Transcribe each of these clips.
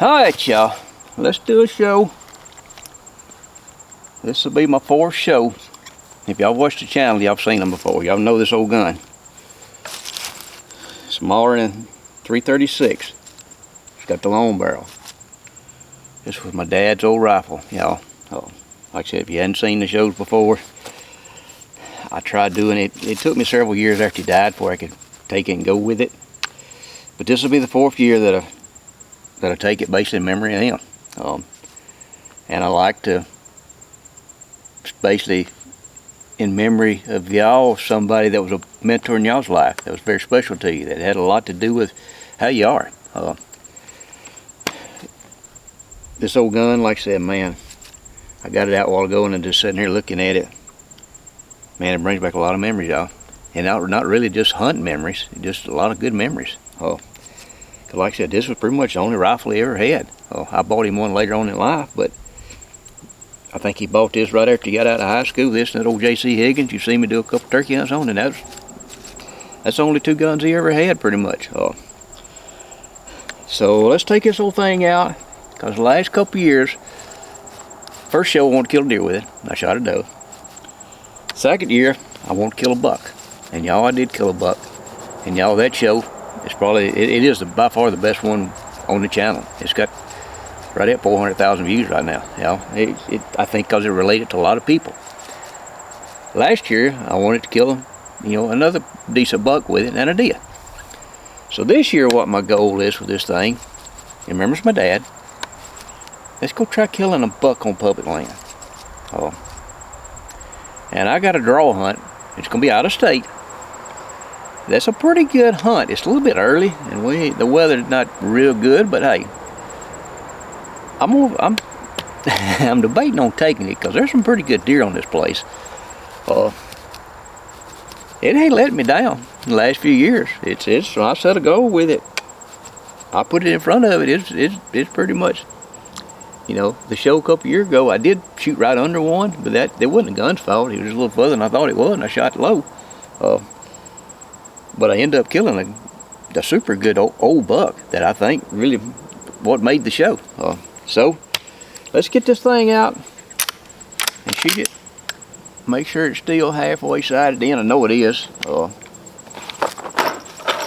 Alright, y'all, let's do a show. This will be my 4th show. If y'all watched the channel, y'all seen them before. Y'all know this old gun. Smaller than 336. It's got the long barrel. This was my dad's old rifle, y'all. Oh, like I said, if you hadn't seen the shows before, I tried doing it. It took me several years after he died before I could take it and go with it. But this will be the 4th year that I take it basically in memory of him. And I like to basically in memory of y'all, somebody that was a mentor in y'all's life that was very special to you, that had a lot to do with how you are. This old gun, like I said, man, I got it out a while ago and I'm just sitting here looking at it. Man, it brings back a lot of memories, y'all. And not really just hunting memories, just a lot of good memories. Like I said, this was pretty much the only rifle he ever had. I bought him one later on in life, but I think he bought this right after he got out of high school. This and that old J.C. Higgins. You see me do a couple turkey hunts on, and that's the only 2 guns he ever had, pretty much. So let's take this whole thing out, because the last couple years, first show I wanted to kill a deer with it. I shot a doe. Second year, I wanted to kill a buck, and y'all, I did kill a buck. And y'all, that show, it's probably, it is by far the best one on the channel. It's got right at 400,000 views right now. I think because it related to a lot of people. Last year, I wanted to kill, another decent buck with it, and I did. So this year, what my goal is with this thing, and remember it's my dad, let's go try killing a buck on public land. And I got a draw hunt. It's gonna be out of state. That's a pretty good hunt. It's a little bit early, and the weather's not real good, but hey, I'm I'm debating on taking it because there's some pretty good deer on this place. It ain't letting me down in the last few years. So I set a goal with it. I put it in front of it. It's pretty much, the show a couple years ago, I did shoot right under one, but it wasn't the gun's fault. It was a little further than I thought it was, and I shot low. But I ended up killing a super good old buck that I think really what made the show. So let's get this thing out and shoot it. Make sure it's still halfway sighted in. I know it is.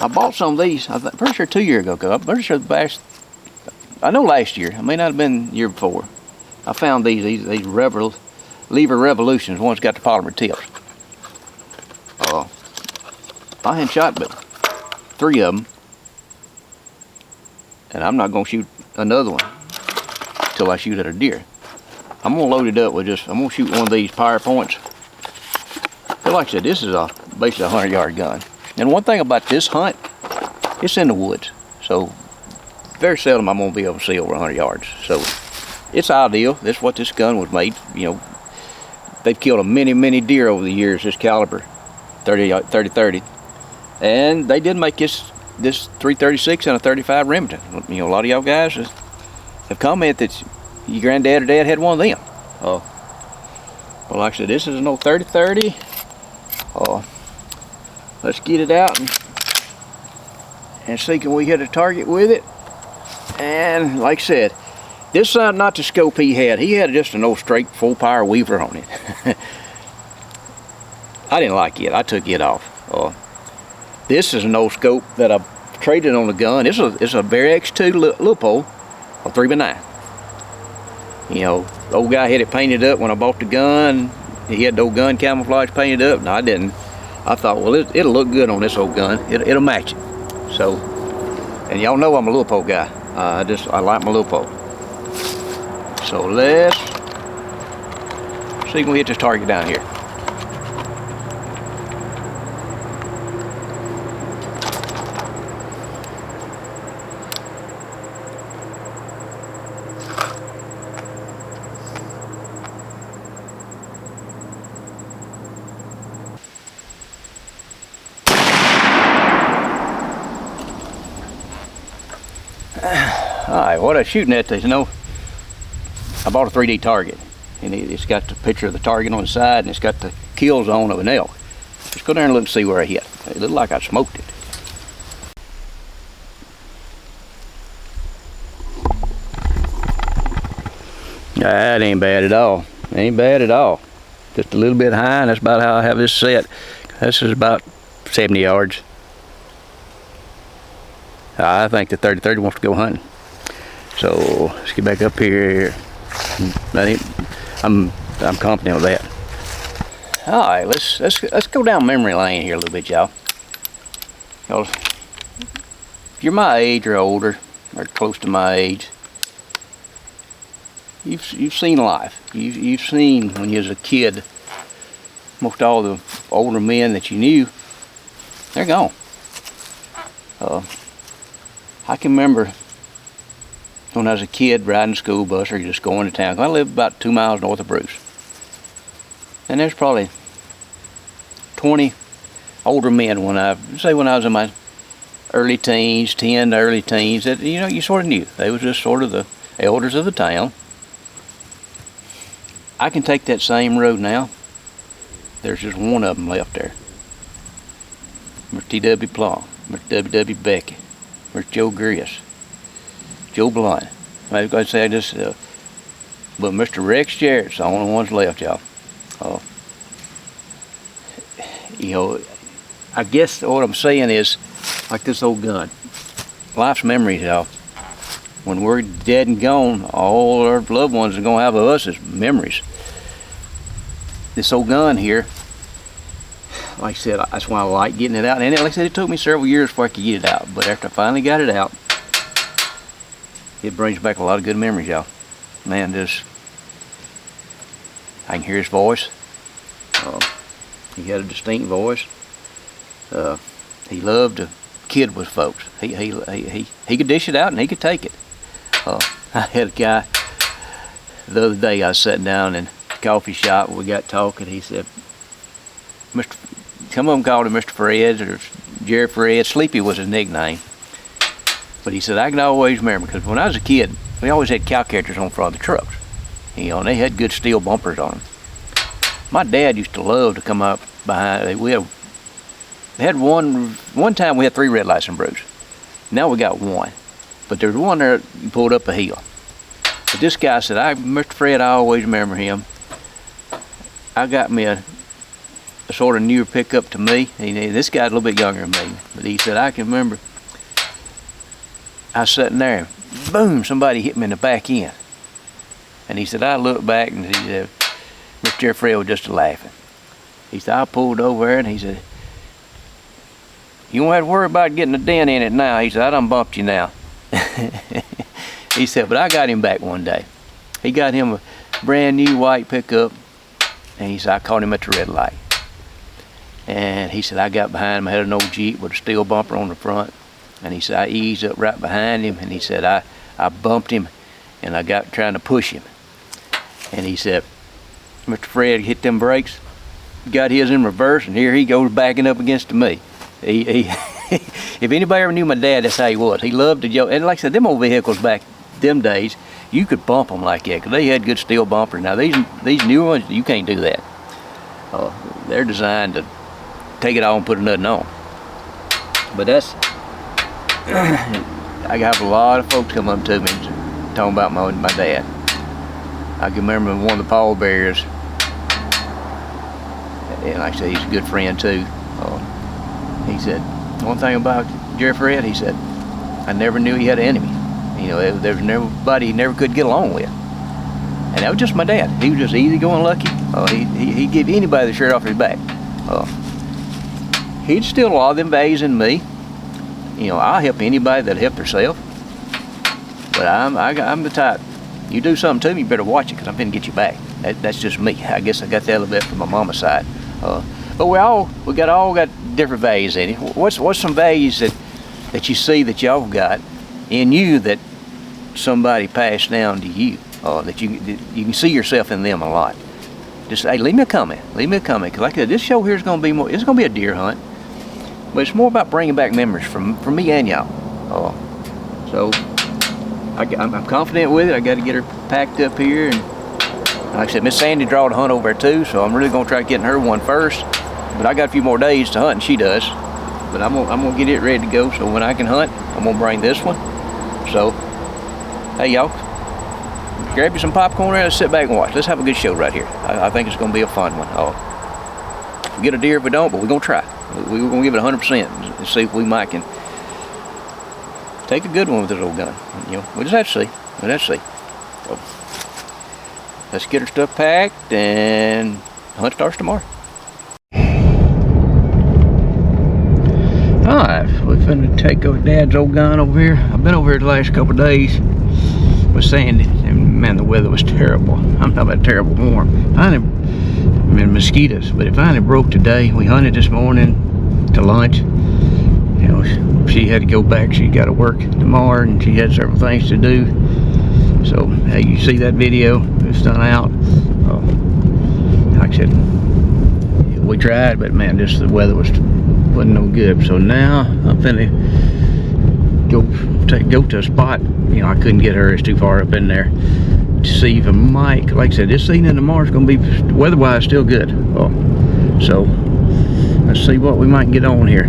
I bought some of these, I'm pretty sure 2 years ago, because I'm pretty sure I know last year, it may not have been the year before. I found these Lever Revolutions, one's got the polymer tips. I hadn't shot but 3 of them, and I'm not going to shoot another one till I shoot at a deer. I'm going to load it up with I'm going to shoot one of these Power Points. But like I said, this is basically a 100-yard gun. And one thing about this hunt, it's in the woods, so very seldom I'm going to be able to see over 100 yards. So it's ideal. That's what this gun was made. They've killed many deer over the years, this caliber, 30-30. And they did make this 336 and a 35 Remington. A lot of y'all guys have commented that your granddad or dad had one of them. Well, like I said, this is an old 30-30. Let's get it out and see can we hit a target with it. And like I said, this is not the scope he had. He had just an old straight full power Weaver on it. I didn't like it. I took it off. This is an old scope that I traded on the gun. It's a Bear X2 Loophole, a 3x9. The old guy had it painted up when I bought the gun. He had the old gun camouflage painted up. No, I didn't. I thought, well, it'll look good on this old gun. It'll match it. So, and y'all know I'm a Loophole guy. I like my Loophole. So let's see if we hit this target down here. Alright, what I'm shooting at is, I bought a 3D target, and it's got the picture of the target on the side, and it's got the kill zone of an elk. Let's go down and look and see where I hit. It looked like I smoked it. That ain't bad at all. Ain't bad at all. Just a little bit high, and that's about how I have this set. This is about 70 yards. I think the 30-30 wants to go hunting. So let's get back up here. I'm confident with that. All right, let's go down memory lane here a little bit, y'all. If you're my age or older, or close to my age, you've seen life. You've seen when you was a kid. Most all the older men that you knew, they're gone. I can remember when I was a kid riding a school bus or just going to town. I lived about 2 miles north of Bruce. And there's probably 20 older men when I was in my early teens, 10 to early teens, that you sort of knew. They was just sort of the elders of the town. I can take that same road now. There's just one of them left there. Mr. T.W. Plum, Mr. W.W. Beckett, Mr. Joe Griss, Joe Blunt. I was going to say this, but Mr. Rex Jarrett's the only ones left, y'all. I guess what I'm saying is, like this old gun, life's memories, y'all. When we're dead and gone, all our loved ones are going to have of us is memories. This old gun here, like I said, that's why I like getting it out. And like I said, it took me several years before I could get it out. But after I finally got it out, it brings back a lot of good memories, y'all. Man, I can hear his voice. He had a distinct voice. He loved to kid with folks. He could dish it out and he could take it. I had a guy the other day. I was sitting down in the coffee shop. We got talking. He said, some of them called him Mr. Fred or Jerry Fred. Sleepy was his nickname. But he said, I can always remember, because when I was a kid, we always had cow catchers on front of the trucks. And they had good steel bumpers on them. My dad used to love to come up behind. We had one time we had 3 red lights in Bruce. Now we got 1. But there's one there that pulled up a hill. But this guy said, Mr. Fred, I always remember him. I got me a sort of newer pickup to me. This guy's a little bit younger than me. But he said, I can remember I was sitting there, and boom, somebody hit me in the back end. And he said, I looked back and he said, Mr. Fred was just laughing. He said, I pulled over there and he said, you won't have to worry about getting a dent in it now. He said, I done bumped you now. He said, but I got him back one day. He got him a brand new white pickup, and he said, I caught him at the red light. And he said, I got behind him. I had an old Jeep with a steel bumper on the front. And he said, I eased up right behind him, and he said, I bumped him, and I got trying to push him. And he said, Mr. Fred hit them brakes, got his in reverse, and here he goes backing up against me. If anybody ever knew my dad, that's how he was. He loved to go, and like I said, them old vehicles back them days, you could bump them like that, because they had good steel bumpers. Now these new ones, you can't do that. They're designed to take it off and put another on. But that's, I got a lot of folks come up to me talking about my dad. I can remember one of the pallbearers, and like I said, he's a good friend too. He said, one thing about Jerry Fred, he said, I never knew he had an enemy. There was nobody he never could get along with. And that was just my dad. He was just easygoing, lucky. He'd give anybody the shirt off his back. He'd instill a lot of them values in me. I'll help anybody that'll help themselves. But I'm the type, you do something to me, you better watch it, because I'm finna get you back. That's just me. I guess I got that a little bit from my mama's side. But we all got different values in it. What's some values that you see that y'all got in you that somebody passed down to you, that you can see yourself in them a lot? Just, hey, leave me a comment, because like I said, this show here is going to be more, it's going to be a deer hunt, but it's more about bringing back memories from me and y'all. So I'm confident with it. I got to get her packed up here, and like I said, Miss Sandy drawed a hunt over there too, so I'm really going to try getting her one first. But I got a few more days to hunt, and she does. But I'm gonna get it ready to go, so when I can hunt, I'm gonna bring this one. So, hey y'all, grab you some popcorn and sit back and watch. Let's have a good show right here. I think it's going to be a fun one. If we get a deer, if we don't, but we're going to try. We're going to give it 100% and see if we might can take a good one with this old gun. You know, we just have to see. We'll have to see. So, let's get our stuff packed and hunt starts tomorrow. Alright, we're finna take over Dad's old gun over here. I've been over here the last couple of days with Sandy, and man, the weather was terrible. I'm talking about terrible warm. Mosquitoes, but it finally broke today. We hunted this morning to lunch. You know, she had to go back. She got to work tomorrow, and she had several things to do. So, hey, you see that video? It's done out. Like I said, we tried, but man, just the weather wasn't no good. So now I'm finna go to a spot. You know, I couldn't get her. It's too far up in there. To see if I might, like I said, this evening tomorrow is gonna be weather-wise still good. So let's see what we might get on here.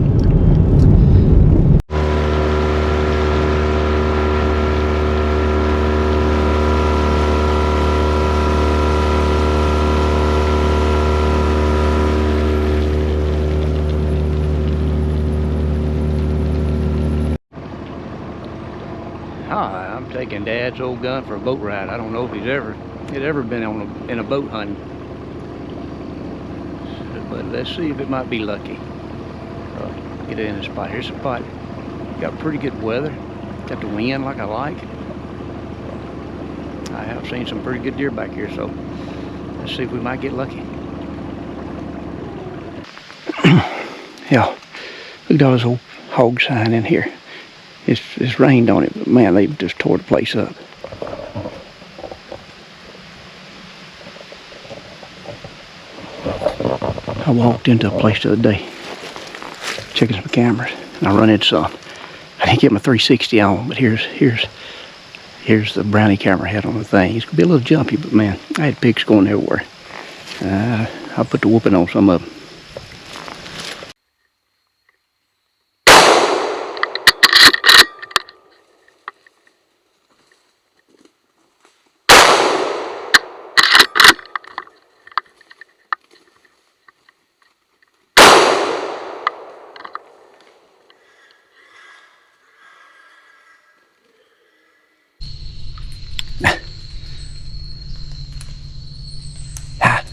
Hi, I'm taking Dad's old gun for a boat ride. I don't know if he's ever been in a boat hunting, but let's see if it might be lucky. Get it in the spot. Here's a spot. Got pretty good weather. Got the wind like I like. I have seen some pretty good deer back here, so let's see if we might get lucky. Yeah, look at all this old hog sign in here. It's rained on it, but man, they just tore the place up. I walked into a place the other day, checking some cameras, and I run into some. I didn't get my 360 on, but here's the brownie camera I had on the thing. It's gonna be a little jumpy, but man, I had pigs going everywhere. I put the whooping on some of them.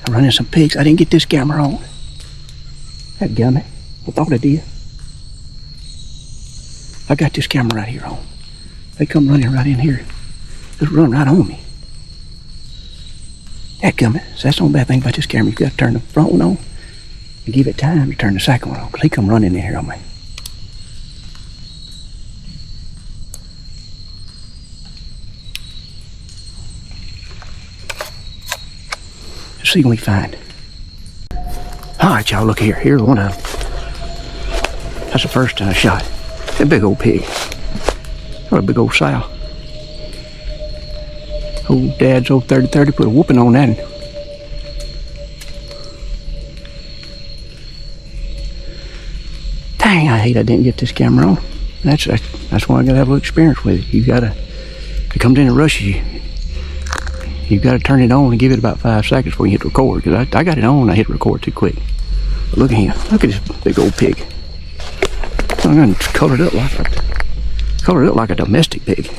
I'm running some pigs. I didn't get this camera on. That gummit. I thought I did. I got this camera right here on. They come running right in here. Just run right on me. That gummit. So that's the only bad thing about this camera. You've got to turn the front one on and give it time to turn the second one on. Because they come running in here on me. Let's see what we find. Alright, y'all, look here. Here's one of them. That's the first time I shot. That big old pig. What a big old sow. Old Dad's old 30-30 put a whooping on that. Dang, I hate I didn't get this camera on. That's why I gotta have a little experience with it. You gotta, if it comes in and rushes you, you've got to turn it on and give it about 5 seconds before you hit record. Because I got it on and I hit record too quick. But look at him. Look at this big old pig. I'm going to color it up like a domestic pig.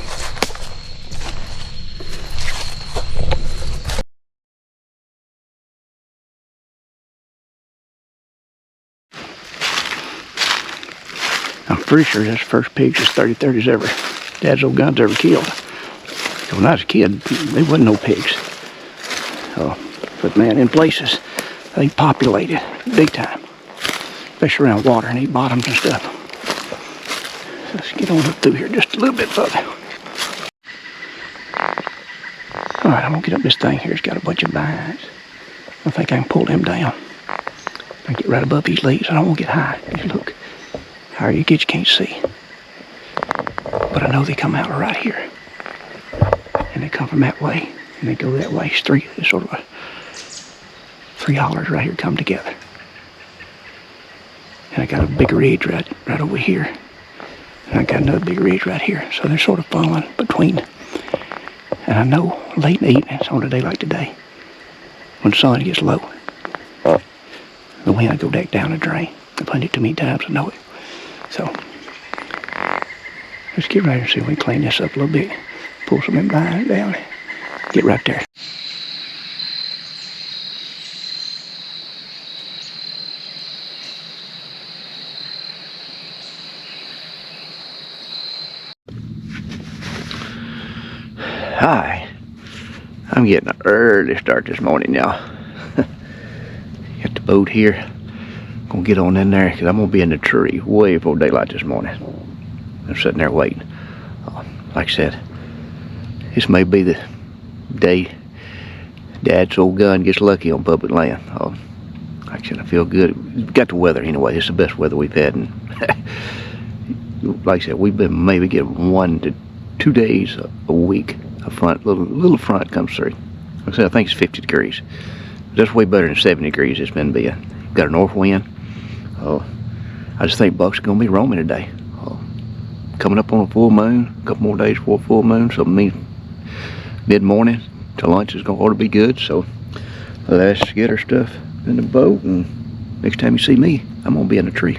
I'm pretty sure that's the first pig this 30-30's ever, Dad's old gun's ever killed. When I was a kid, there wasn't no pigs. But man, in places, they populated big time. Especially around water and eat bottoms and stuff. So let's get on up through here just a little bit further. Alright, I'm gonna get up this thing here. It's got a bunch of vines. I think I can pull them down. I get right above these leaves. I don't want to get high. Look, higher you get, you can't see. But I know they come out right here. And they come from that way, and they go that way. It's sort of 3 hollers right here come together. And I got a big ridge right over here. And I got another big ridge right here. So they're sort of falling between. And I know late in the evenings on a day like today, when the sun gets low, the wind go back down the drain. I've done it too many times to know it. So let's get ready and see if we can clean this up a little bit. Pull some of them lines down. Get right there. Hi. I'm getting an early start this morning, y'all. Got the boat here. Gonna get on in there because I'm gonna be in the tree way before daylight this morning. I'm sitting there waiting. Like I said, this may be the day Dad's old gun gets lucky on public land. Like I said, I feel good. We got the weather anyway. It's the best weather we've had. And like I said, we've been maybe getting 1 to 2 days a week. A little front comes through. Like I said, I think it's 50 degrees. That's way better than 70 degrees it's been being. Got a north wind. I just think bucks are gonna be roaming today. Coming up on a full moon, a couple more days before full moon, so it means mid-morning to lunch is gonna ought to be good. So let's get our stuff in the boat, and next time you see me, I'm gonna be in the tree.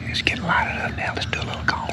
Let's get lighted up now. Let's do a little calling.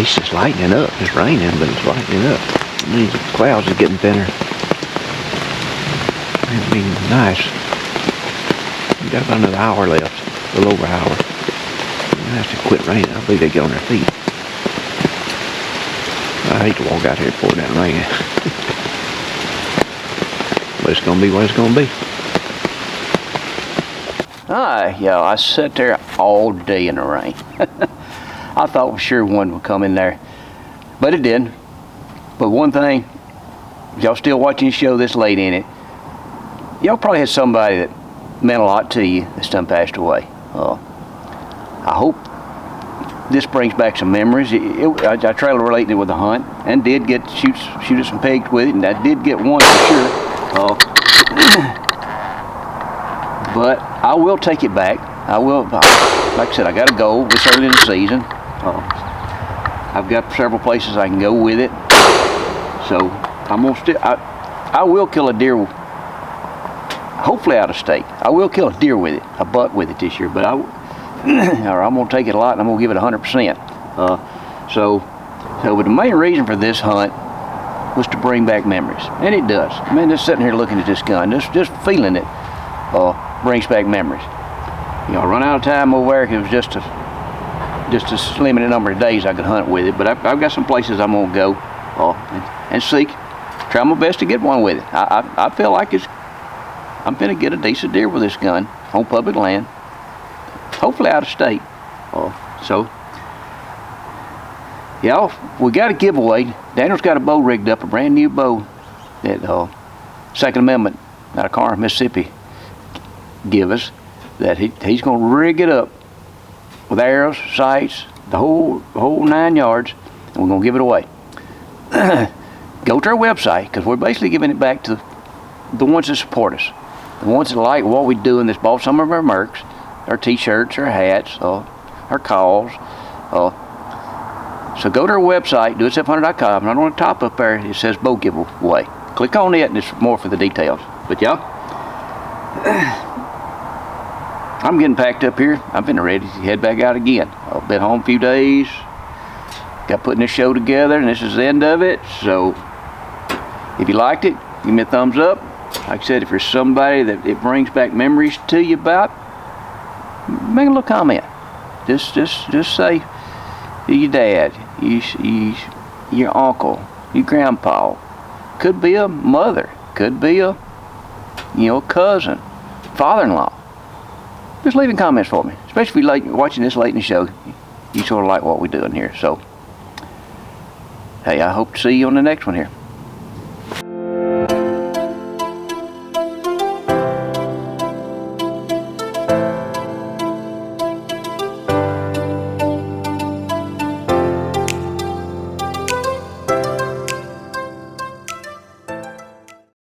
it's just lightening up. It's raining, but it's lightening up. It means the clouds are getting thinner. It'd be nice. We got about another hour left, a little over an hour. Nice to quit raining. I believe they get on their feet. I hate to walk out here and pour it down raining. But it's gonna be what it's gonna be. Yeah, I sat there all day in the rain. I thought for sure one would come in there, but it didn't. But one thing, y'all still watching the show this late in it, y'all probably had somebody that meant a lot to you that's done passed away. I hope this brings back some memories. I tried to relate it with the hunt, and did get shoot at some pigs with it, and I did get one for sure. But I will take it back. I will. Like I said, I got to go this early in the season. I've got several places I can go with it, so I'm gonna still. I will kill a deer. Hopefully out of state. I will kill a deer with it, a buck with it this year, but I'm gonna take it a lot, and I'm gonna give it 100%. But the main reason for this hunt was to bring back memories, and it does. I mean, just sitting here looking at this gun, just feeling it, brings back memories. You know, I run out of time over there. It was just a limited number of days I could hunt with it, but I've got some places I'm gonna go and seek. Try my best to get one with it. I feel like I'm gonna get a decent deer with this gun on public land, hopefully out of state. Yeah, we got a giveaway. Daniel's got a bow rigged up, a brand new bow that Second Amendment out of Corinth, Mississippi give us. That he's gonna rig it up with arrows, sights, the whole 9 yards, and we're gonna give it away. Go to our website, because we're basically giving it back to the ones that support us, the ones that like what we do, and that's bought some of our mercs, our t-shirts, our hats, our calls. So go to our website, doitselfhunter.com, and on the top up there it says bow giveaway. Click on it, and it's more for the details. But y'all, I'm getting packed up here. I'm finna ready to head back out again. I've been home a few days. Got putting this show together, and this is the end of it. So if you liked it, give me a thumbs up. Like I said, if there's somebody that it brings back memories to you about, make a little comment. Just say your dad, your uncle, your grandpa. Could be a mother. Could be a cousin, father-in-law. Just leaving comments for me, especially if you're watching this late in the show. You sort of like what we're doing here. So, hey, I hope to see you on the next one here.